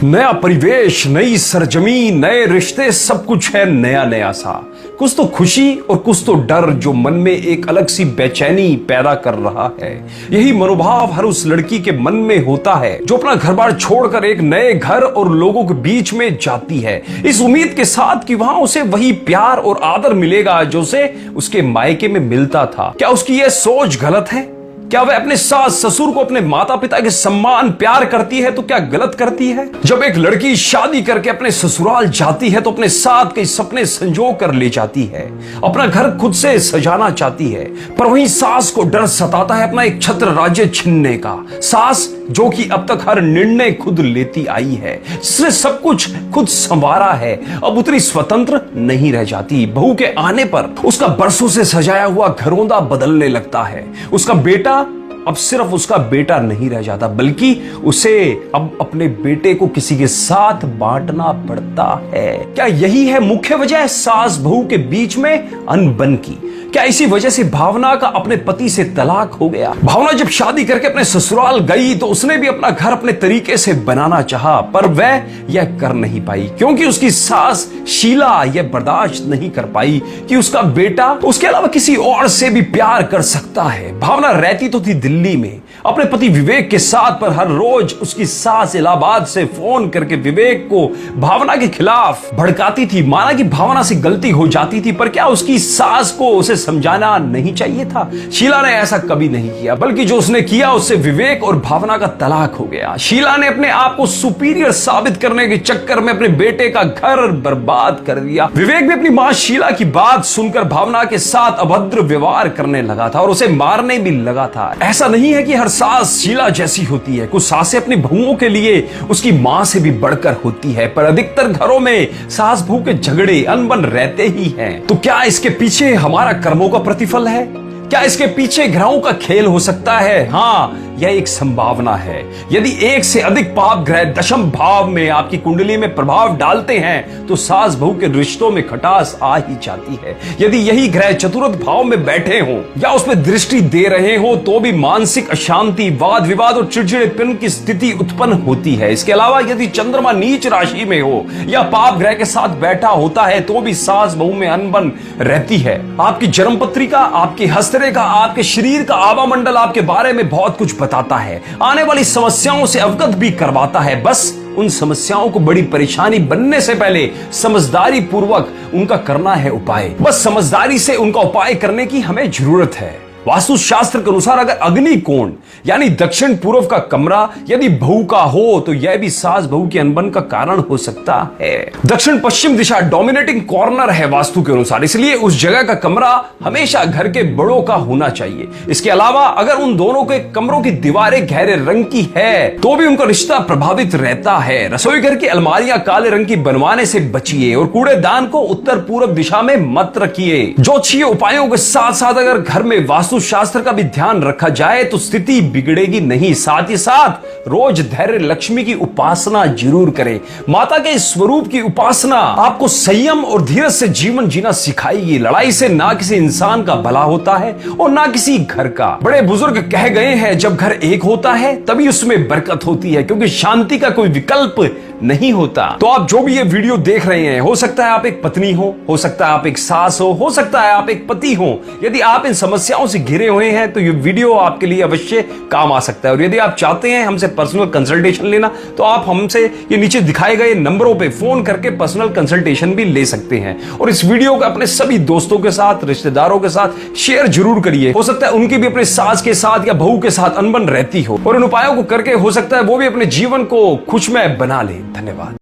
नया परिवेश, नई सरजमी, नए रिश्ते, सब कुछ है नया नया सा। कुछ तो खुशी और कुछ तो डर जो मन में एक अलग सी बेचैनी पैदा कर रहा है। यही मनोभाव हर उस लड़की के मन में होता है जो अपना घर बार छोड़कर एक नए घर और लोगों के बीच में जाती है, इस उम्मीद के साथ कि वहां उसे वही प्यार और आदर मिलेगा जो उसे उसके मायके में मिलता था। क्या उसकी यह सोच गलत है? क्या वह अपने सास ससुर को अपने माता पिता के सम्मान प्यार करती है तो क्या गलत करती है? जब एक लड़की शादी करके अपने ससुराल जाती है तो अपने साथ कई सपने संजो कर ले जाती है, अपना घर खुद से सजाना चाहती है, पर वहीं सास को डर सताता है अपना एक छत्र राज्य छीनने का। सास जो कि अब तक हर निर्णय खुद लेती आई है, जिसने सब कुछ खुद संवारा है, अब उतनी स्वतंत्र नहीं रह जाती। बहू के आने पर उसका बरसों से सजाया हुआ घरौंदा बदलने लगता है। उसका बेटा अब सिर्फ उसका बेटा नहीं रह जाता, बल्कि उसे अब अपने बेटे को किसी के साथ बांटना पड़ता है। क्या यही है मुख्य वजह सास बहू के बीच में अनबन की? क्या इसी वजह से भावना का अपने पति से तलाक हो गया? भावना जब शादी करके अपने ससुराल गई तो उसने भी अपना घर अपने तरीके से बनाना चाहा, पर वह यह कर नहीं पाई क्योंकि उसकी सास शीला यह बर्दाश्त नहीं कर पाई कि उसका बेटा उसके अलावा किसी और से भी प्यार कर सकता है। भावना रहती तो थी दिल्ली में अपने पति विवेक के साथ, पर हर रोज उसकी सास इलाहाबाद से फोन करके विवेक को भावना के खिलाफ भड़काती थी। माना कि भावना से गलती हो जाती थी, पर क्या उसकी सास को उसे समझाना नहीं चाहिए था? शीला ने ऐसा कभी नहीं किया, बल्कि जो उसने किया उससे विवेक और भावना का तलाक हो गया। शीला ने अपने आप को सुपीरियर साबित करने के चक्कर में अपने बेटे का घर बर्बाद कर दिया। विवेक भी अपनी मां शीला की बात सुनकर भावना के साथ अभद्र व्यवहार करने लगा था और उसे मारने भी लगा था। ऐसा नहीं है कि हर सास शीला जैसी होती है, कुछ सासें अपनी बहुओं के लिए उसकी मां से भी बढ़कर होती है, पर अधिकतर घरों में सास बहू के झगड़े अनबन रहते ही हैं। तो क्या इसके पीछे हमारा कर्मों का प्रतिफल है? क्या इसके पीछे ग्रहों का खेल हो सकता है? हाँ, यह एक संभावना है। यदि एक से अधिक पाप ग्रह दशम भाव में आपकी कुंडली में प्रभाव डालते हैं तो सास बहू के रिश्तों में खटास आ ही जाती है। यदि यही ग्रह चतुर्थ भाव में बैठे हों या उसमें दृष्टि दे रहे हो तो भी मानसिक अशांति, वाद विवाद और चिड़चिड़ेपन की स्थिति उत्पन्न होती है। इसके अलावा यदि चंद्रमा नीच राशि में हो या पाप ग्रह के साथ बैठा होता है तो भी सास बहू में अनबन रहती है। आपकी जन्म पत्रिका, आपकी हस्तरेखा, आपके शरीर का आवामंडल आपके बारे में बहुत कुछ बताता है, आने वाली समस्याओं से अवगत भी करवाता है। बस उन समस्याओं को बड़ी परेशानी बनने से पहले समझदारी पूर्वक उनका करना है उपाय। बस समझदारी से उनका उपाय करने की हमें जरूरत है। वास्तु शास्त्र के अनुसार अगर अग्नि कोण यानी दक्षिण पूर्व का कमरा यदि बहू का हो तो यह भी सास बहू की अनबन का कारण हो सकता है। दक्षिण पश्चिम दिशा डोमिनेटिंग कॉर्नर है वास्तु के अनुसार, इसलिए उस जगह का कमरा हमेशा घर के बड़ों का होना चाहिए। इसके अलावा अगर उन दोनों के कमरों की दीवारें गहरे रंग की है तो भी उनका रिश्ता प्रभावित रहता है। रसोई घर की अलमारियां काले रंग की बनवाने से बचिए और कूड़ेदान को उत्तर पूर्व दिशा में मत रखिए। ज्योतिषीय उपायों के साथ साथ अगर घर में वास्तु शास्त्र का भी ध्यान रखा जाए तो स्थिति बिगड़ेगी नहीं। साथ ही साथ रोज धैर्य लक्ष्मी की उपासना जरूर करें। माता के स्वरूप की उपासना आपको संयम और धीरज से जीवन जीना सिखाएगी। लड़ाई से ना किसी इंसान का भला होता है और ना किसी घर का। बड़े बुजुर्ग कह गए हैं जब घर एक होता है तभी उसमें बरकत होती है, क्योंकि शांति का कोई विकल्प नहीं होता। तो आप जो भी ये वीडियो देख रहे हैं, हो सकता है आप एक पत्नी हो सकता है आप एक सास हो सकता है आप एक पति हो। यदि आप इन समस्याओं से घिरे हुए हैं तो ये वीडियो आपके लिए अवश्य काम आ सकता है। और यदि आप चाहते हैं हमसे पर्सनल कंसल्टेशन लेना तो आप हमसे ये नीचे दिखाए गए नंबरों पे फोन करके पर्सनल कंसल्टेशन भी ले सकते हैं। और इस वीडियो को अपने सभी दोस्तों के साथ, रिश्तेदारों के साथ शेयर जरूर करिए। हो सकता है उनकी भी अपने सास के साथ या बहू के साथ अनबन रहती हो और इन उपायों को करके हो सकता है वो भी अपने जीवन को खुशमय बना ले। धन्यवाद।